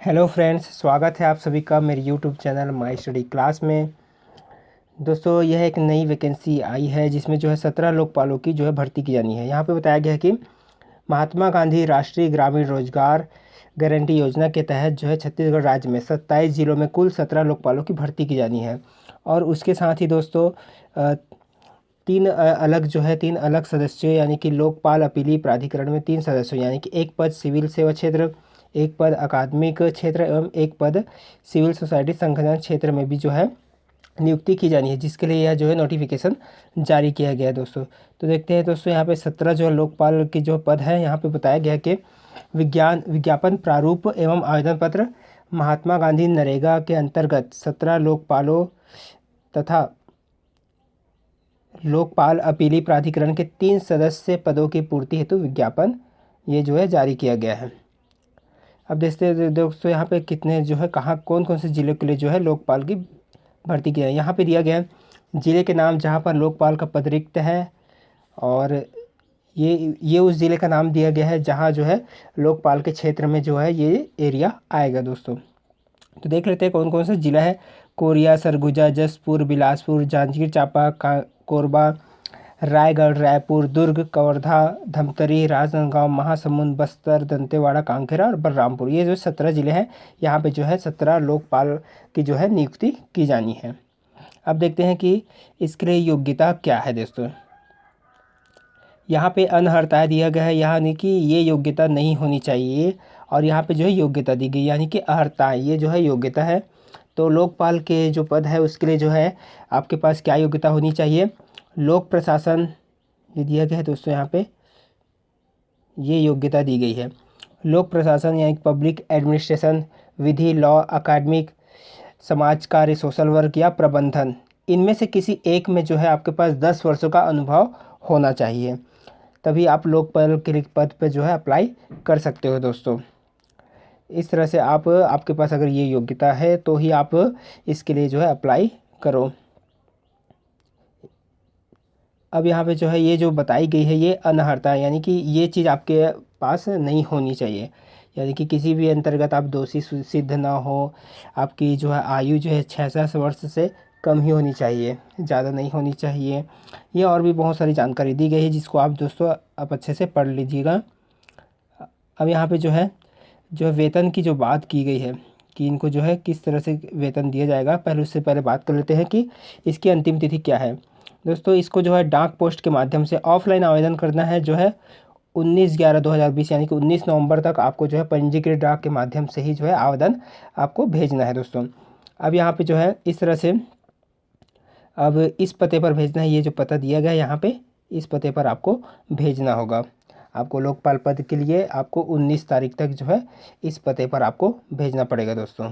Hello friends, स्वागत है आप सभी का मेरे YouTube channel my study class में। दोस्तों, यह एक नई वैकेंसी आई है जिसमें जो है 17 लोकपालों की जो है भर्ती की जानी है। यहाँ पे बताया गया है कि महात्मा गांधी राष्ट्रीय ग्रामीण रोजगार गारंटी योजना के तहत जो है छत्तीसगढ़ राज्य में 27 जिलों में कुल 17 लोकपालों की भर्ती की जानी है। और उसके साथ ही दोस्तों तीन अलग सदस्यों यानी कि लोकपाल अपीली प्राधिकरण में 3 सदस्यों यानी कि एक पद सिविल सेवा क्षेत्र, एक पद अकादमिक क्षेत्र एवं एक पद सिविल सोसाइटी संगठन क्षेत्र में भी जो है नियुक्ति की जानी है, जिसके लिए यह जो है नोटिफिकेशन जारी किया गया है दोस्तों। तो देखते हैं दोस्तों, यहाँ पे 17 जो है लोकपाल की जो पद है, यहाँ पे बताया गया है कि विज्ञापन प्रारूप एवं आवेदन पत्र महात्मा गांधी नरेगा के अंतर्गत 17 लोकपालों तथा लोकपाल अपीली प्राधिकरण के 3 सदस्य पदों की पूर्ति हेतु विज्ञापन ये जो है जारी किया गया है। अब देखते हैं दोस्तों, यहाँ पे कितने जो है कहाँ कौन कौन से ज़िले के लिए जो है लोकपाल की भर्ती की है। यहाँ पे दिया गया है ज़िले के नाम जहाँ पर लोकपाल का पद रिक्त है, और ये उस ज़िले का नाम दिया गया है जहाँ जो है लोकपाल के क्षेत्र में जो है ये एरिया आएगा दोस्तों। तो देख लेते हैं कौन कौन सा ज़िला है। कोरिया, सरगुजा, जसपुर, बिलासपुर, जांजगीर चांपा, कोरबा, रायगढ़, रायपुर, दुर्ग, कवर्धा, धमतरी, राजनांदगांव, महासमुंद, बस्तर, दंतेवाड़ा, कांकेर और बलरामपुर, ये जो 17 ज़िले हैं, यहाँ पे जो है 17 लोकपाल की जो है नियुक्ति की जानी है। अब देखते हैं कि इसके लिए योग्यता क्या है दोस्तों। यहाँ पे अनर्हता दिया गया है, यानी कि ये योग्यता नहीं होनी चाहिए, और यहाँ पे जो है योग्यता दी गई यानी कि अर्हता, ये जो है योग्यता है। तो लोकपाल के जो पद है उसके लिए जो है आपके पास क्या योग्यता होनी चाहिए। लोक प्रशासन ये दिया गया है दोस्तों, यहाँ पे ये योग्यता दी गई है। लोक प्रशासन यानी पब्लिक एडमिनिस्ट्रेशन, विधि, लॉ, अकादमिक, समाज कार्य, सोशल वर्क या प्रबंधन, इनमें से किसी एक में जो है आपके पास 10 वर्षों का अनुभव होना चाहिए, तभी आप लोकपाल के पद पे जो है अप्लाई कर सकते हो दोस्तों। इस तरह से आपके पास अगर ये योग्यता है तो ही आप इसके लिए जो है अप्लाई करो। अब यहाँ पे जो है ये जो बताई गई है ये अनर्हता, यानी कि ये चीज़ आपके पास नहीं होनी चाहिए, यानी कि किसी भी अंतर्गत आप दोषी सिद्ध ना हो। आपकी जो है आयु जो है 66 वर्ष से कम ही होनी चाहिए, ज़्यादा नहीं होनी चाहिए। ये और भी बहुत सारी जानकारी दी गई है जिसको आप दोस्तों आप अच्छे से पढ़ लीजिएगा। अब यहाँ पे जो है वेतन की जो बात की गई है कि इनको जो है किस तरह से वेतन दिया जाएगा, पहले उससे पहले बात कर लेते हैं कि इसकी अंतिम तिथि क्या है दोस्तों। इसको जो है डाक पोस्ट के माध्यम से ऑफलाइन आवेदन करना है, जो है 19/11/2020 यानी कि 19 नवंबर तक आपको जो है पंजीकृत डाक के माध्यम से ही जो है आवेदन आपको भेजना है दोस्तों। अब यहाँ पे जो है इस तरह से अब इस पते पर भेजना है, ये जो पता दिया गया है यहाँ पे इस पते पर आपको भेजना होगा। आपको लोकपाल पद के लिए आपको 19 तारीख तक जो है इस पते पर आपको भेजना पड़ेगा दोस्तों।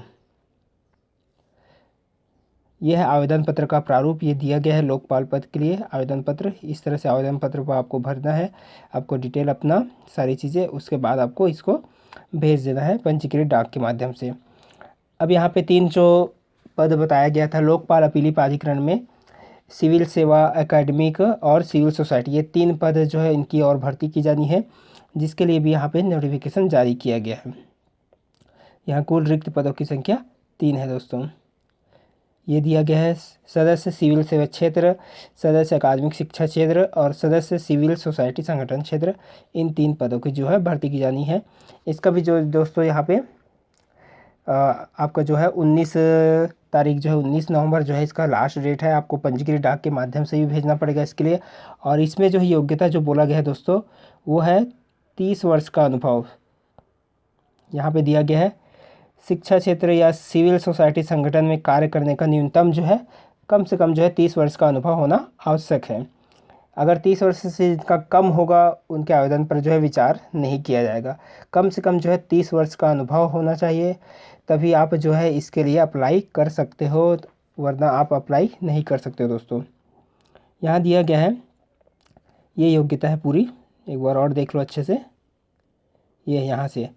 यह है आवेदन पत्र का प्रारूप, ये दिया गया है लोकपाल पद के लिए आवेदन पत्र। इस तरह से आवेदन पत्र को आपको भरना है, आपको डिटेल अपना सारी चीज़ें, उसके बाद आपको इसको भेज देना है पंजीकृत डाक के माध्यम से। अब यहाँ पे 3 जो पद बताया गया था लोकपाल अपीली प्राधिकरण में, सिविल सेवा, एकेडमिक और सिविल सोसाइटी, ये 3 पद जो है इनकी और भर्ती की जानी है, जिसके लिए भी यहाँ पे नोटिफिकेशन जारी किया गया है। यहाँ कुल रिक्त पदों की संख्या 3 है दोस्तों। ये दिया गया है सदस्य सिविल सेवा क्षेत्र, सदस्य अकादमिक शिक्षा क्षेत्र और सदस्य सिविल सोसाइटी संगठन क्षेत्र, इन 3 पदों की जो है भर्ती की जानी है। इसका भी जो दोस्तों यहाँ पे आपका जो है 19 तारीख जो है 19 नवंबर जो है इसका लास्ट डेट है। आपको पंजीकृत डाक के माध्यम से भी भेजना पड़ेगा इसके लिए। और इसमें जो है योग्यता जो बोला गया है दोस्तों वो है 30 वर्ष का अनुभव यहाँ पे दिया गया है। शिक्षा क्षेत्र या सिविल सोसाइटी संगठन में कार्य करने का न्यूनतम जो है कम से कम जो है 30 वर्ष का अनुभव होना आवश्यक है। अगर 30 वर्ष से जिनका कम होगा उनके आवेदन पर जो है विचार नहीं किया जाएगा। कम से कम जो है 30 वर्ष का अनुभव होना चाहिए, तभी आप जो है इसके लिए अप्लाई कर सकते हो, वरना आप अप्लाई नहीं कर सकते हो दोस्तों। यहाँ दिया गया है ये योग्यता है पूरी, एक बार और देख लो अच्छे से। ये यहाँ से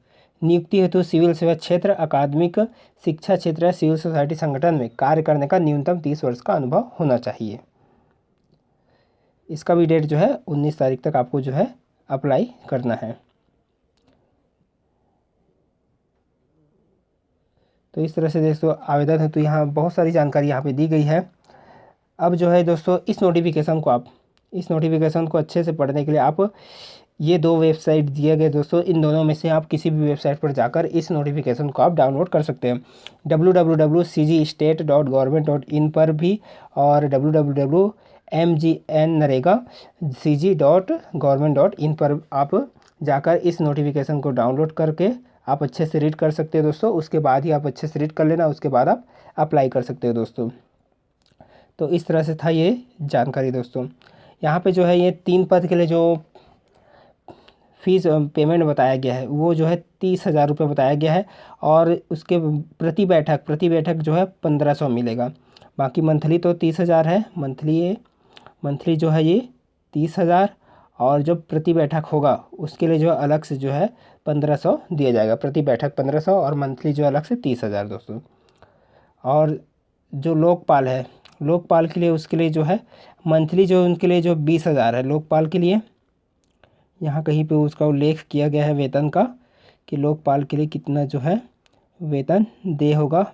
नियुक्ति हेतु सिविल सेवा क्षेत्र, अकादमिक शिक्षा क्षेत्र या सिविल सोसाइटी संगठन में कार्य करने का न्यूनतम 30 वर्ष का अनुभव होना चाहिए। इसका भी डेट जो है 19 तारीख तक आपको जो है अप्लाई करना है। तो इस तरह से दोस्तों आवेदन है, तो यहाँ बहुत सारी जानकारी यहाँ पे दी गई है। अब जो है दोस्तों इस नोटिफिकेशन को अच्छे से पढ़ने के लिए आप ये 2 वेबसाइट दिए गए दोस्तों, इन दोनों में से आप किसी भी वेबसाइट पर जाकर इस नोटिफिकेशन को आप डाउनलोड कर सकते हैं। www.cgstate.government.in पर भी और www.mgnarega.cg.government.in पर आप जाकर इस नोटिफिकेशन को डाउनलोड करके आप अच्छे से रीड कर सकते हो दोस्तों। उसके बाद ही आप अच्छे से रीड कर लेना, उसके बाद आप अप्लाई कर सकते हो दोस्तों। तो इस तरह से था ये जानकारी दोस्तों। यहाँ पे जो है ये 3 पद के लिए जो फीस पेमेंट बताया गया है वो जो है 30,000 रुपये बताया गया है, और उसके प्रति बैठक जो है 1500 मिलेगा। बाकी मंथली तो 30,000 है, मंथली जो है ये 30,000, और जो प्रति बैठक होगा उसके लिए जो अलग से जो है 1500 दिया जाएगा, प्रति बैठक 1500 और मंथली जो अलग से 30,000 दोस्तों। और जो लोकपाल के लिए उसके लिए जो है मंथली जो उनके लिए जो 20,000 है लोकपाल के लिए। यहाँ कहीं पे उसका उल्लेख किया गया है वेतन का कि लोकपाल के लिए कितना जो है वेतन दे होगा,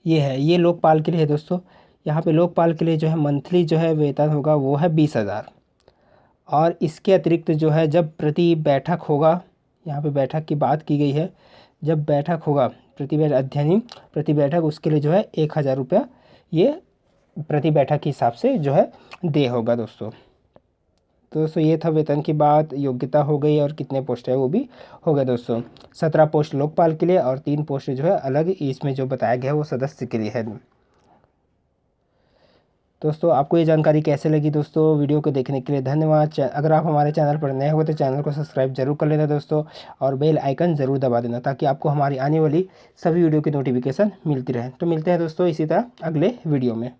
ये लोकपाल के लिए है दोस्तों। यहाँ पे लोकपाल के लिए जो है मंथली जो है वेतन होगा वो है 20,000। और इसके अतिरिक्त जो है जब प्रति बैठक होगा, यहाँ पे बैठक की बात की गई है, जब बैठक होगा प्रति बैठक उसके लिए जो है 1,000 रुपया ये प्रति बैठक के हिसाब से जो है दे होगा दोस्तों। तो दोस्तों ये था वेतन की बात, योग्यता हो गई और कितने पोस्ट है वो भी हो गए दोस्तों। 17 पोस्ट लोकपाल के लिए और 3 पोस्ट जो है अलग इसमें जो बताया गया है वो सदस्य के लिए है। दोस्तों आपको ये जानकारी कैसे लगी दोस्तों? वीडियो को देखने के लिए धन्यवाद। अगर आप हमारे चैनल पर नए हो तो चैनल को सब्सक्राइब जरूर कर लेना दोस्तों, और बेल आइकन ज़रूर दबा देना ताकि आपको हमारी आने वाली सभी वीडियो की नोटिफिकेशन मिलती रहे। तो मिलते हैं दोस्तों इसी तरह अगले वीडियो में।